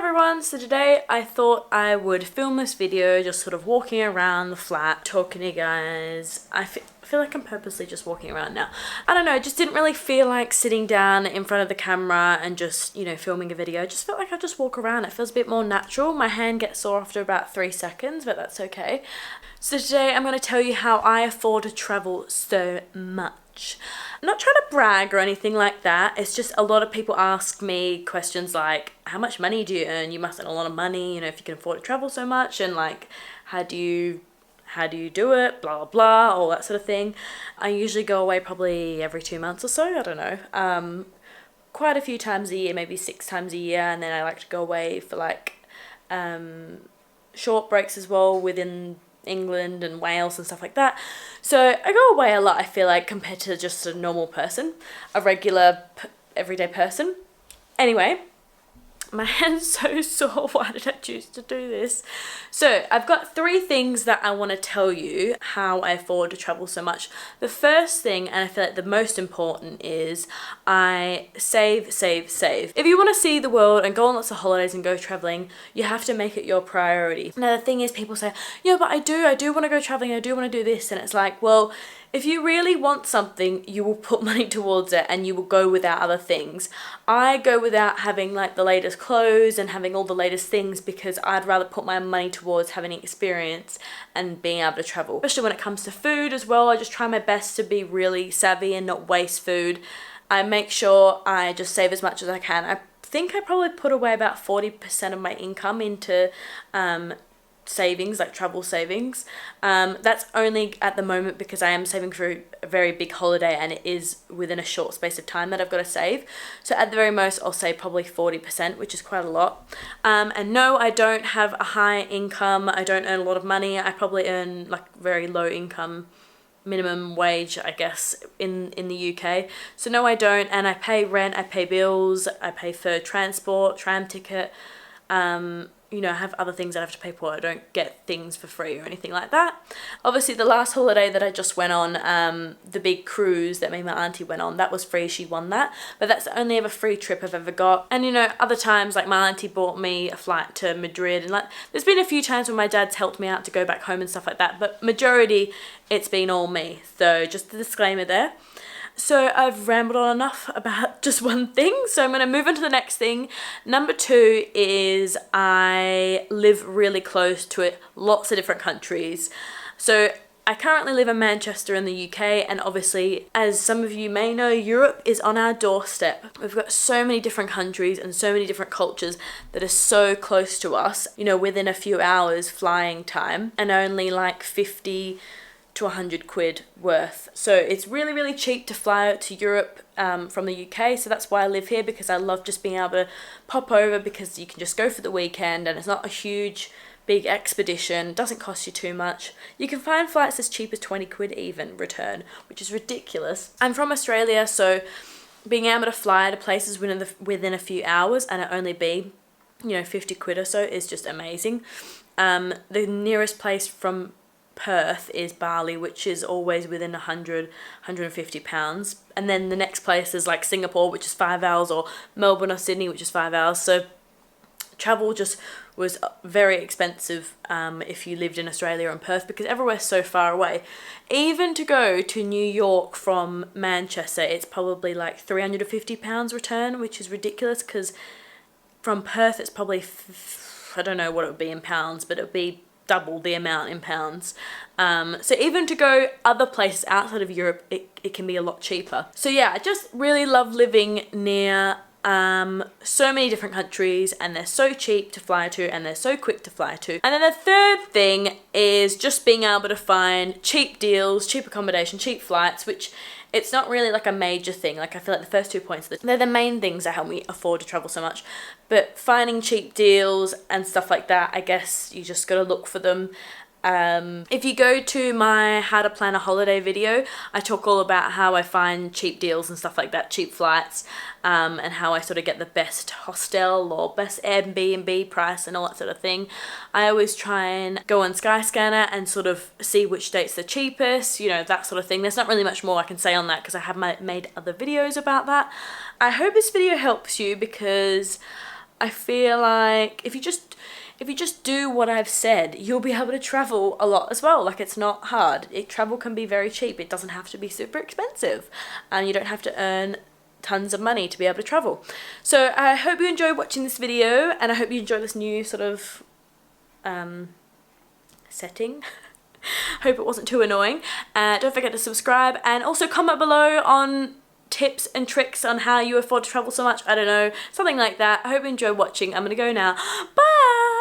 everyone, so today I thought I would film this video just sort of walking around the flat, talking to you guys. I feel like I'm purposely just walking around now. I don't know, just didn't really feel like sitting down in front of the camera and just, you know, filming a video. I just felt like I'd just walk around. It feels a bit more natural. My hand gets sore after about 3 seconds, but that's okay. So today I'm going to tell you how I afford to travel so much. I'm not trying to brag or anything like that. It's just a lot of people ask me questions like, how much money do you earn? You must earn a lot of money, you know, if you can afford to travel so much, and like, how do you do it, blah blah blah, all that sort of thing. I usually go away probably every 2 months or so, I don't know. Quite a few times a year, maybe 6 times a year, and then I like to go away for like short breaks as well within England and Wales and stuff like that. So I go away a lot, I feel like, compared to just a normal person, a regular everyday person. Anyway, my hand's so sore. Why did I choose to do this? So I've got 3 things that I want to tell you how I afford to travel so much. The first thing, and I feel like the most important, is I save. If you want to see the world and go on lots of holidays and go traveling, you have to make it your priority. Now the thing is, people say, yeah, but I do want to go traveling, I do want to do this, and it's like, well, if you really want something, you will put money towards it and you will go without other things. I go without having like the latest clothes and having all the latest things because I'd rather put my money towards having an experience and being able to travel. Especially when it comes to food as well, I just try my best to be really savvy and not waste food. I make sure I just save as much as I can. I think I probably put away about 40% of my income into savings, like travel savings. That's only at the moment because I am saving for a very big holiday and it is within a short space of time that I've got to save. So at the very most, I'll say probably 40%, which is quite a lot. And no, I don't have a high income. I don't earn a lot of money. I probably earn like very low income, minimum wage, I guess, in the UK. So no, I don't. And I pay rent, I pay bills, I pay for transport, tram ticket, you know, I have other things that I have to pay for. I don't get things for free or anything like that. Obviously, the last holiday that I just went on, the big cruise that me and my auntie went on, that was free. She won that. But that's the only ever free trip I've ever got. And, you know, other times, like my auntie bought me a flight to Madrid. And, like, there's been a few times when my dad's helped me out to go back home and stuff like that. But majority, it's been all me. So just a disclaimer there. So I've rambled on enough about just one thing, so I'm going to move on to the next thing. Number 2 is I live really close to lots of different countries. So I currently live in Manchester in the UK, and obviously, as some of you may know, Europe is on our doorstep. We've got so many different countries and so many different cultures that are so close to us, you know, within a few hours flying time, and only like 50 to 100 quid worth. So it's really, really cheap to fly out to Europe from the UK. So that's why I live here, because I love just being able to pop over, because you can just go for the weekend and it's not a huge, big expedition. It doesn't cost you too much. You can find flights as cheap as 20 quid even return, which is ridiculous. I'm from Australia, so being able to fly to places within a few hours and it only be, you know, 50 quid or so is just amazing. The nearest place from Perth is Bali, which is always within 150 pounds, and then the next place is like Singapore, which is 5 hours, or Melbourne or Sydney, which is 5 hours. So travel just was very expensive if you lived in Australia and Perth, because everywhere's so far away. Even to go to New York from Manchester, it's probably like 350 pounds return, which is ridiculous, because from Perth it's probably I don't know what it would be in pounds, but it would be double the amount in pounds. So even to go other places outside of Europe, it can be a lot cheaper. So yeah, I just really love living near so many different countries, and they're so cheap to fly to and they're so quick to fly to. And then the third thing is just being able to find cheap deals, cheap accommodation, cheap flights, which it's not really like a major thing. Like I feel like the first 2 points, they're the main things that help me afford to travel so much. But finding cheap deals and stuff like that, I guess you just gotta look for them. If you go to my how to plan a holiday video, I talk all about how I find cheap deals and stuff like that, cheap flights, and how I sort of get the best hostel or best Airbnb price and all that sort of thing. I always try and go on Skyscanner and sort of see which date's the cheapest, you know, that sort of thing. There's not really much more I can say on that because I have made other videos about that. I hope this video helps you because I feel like if you just do what I've said, you'll be able to travel a lot as well. Like, it's not hard. Travel can be very cheap. It doesn't have to be super expensive, and you don't have to earn tons of money to be able to travel. So I hope you enjoyed watching this video, and I hope you enjoy this new sort of setting. Hope it wasn't too annoying. Don't forget to subscribe, and also comment below on tips and tricks on how you afford to travel so much. I don't know, something like that. I hope you enjoyed watching. I'm gonna go now. Bye!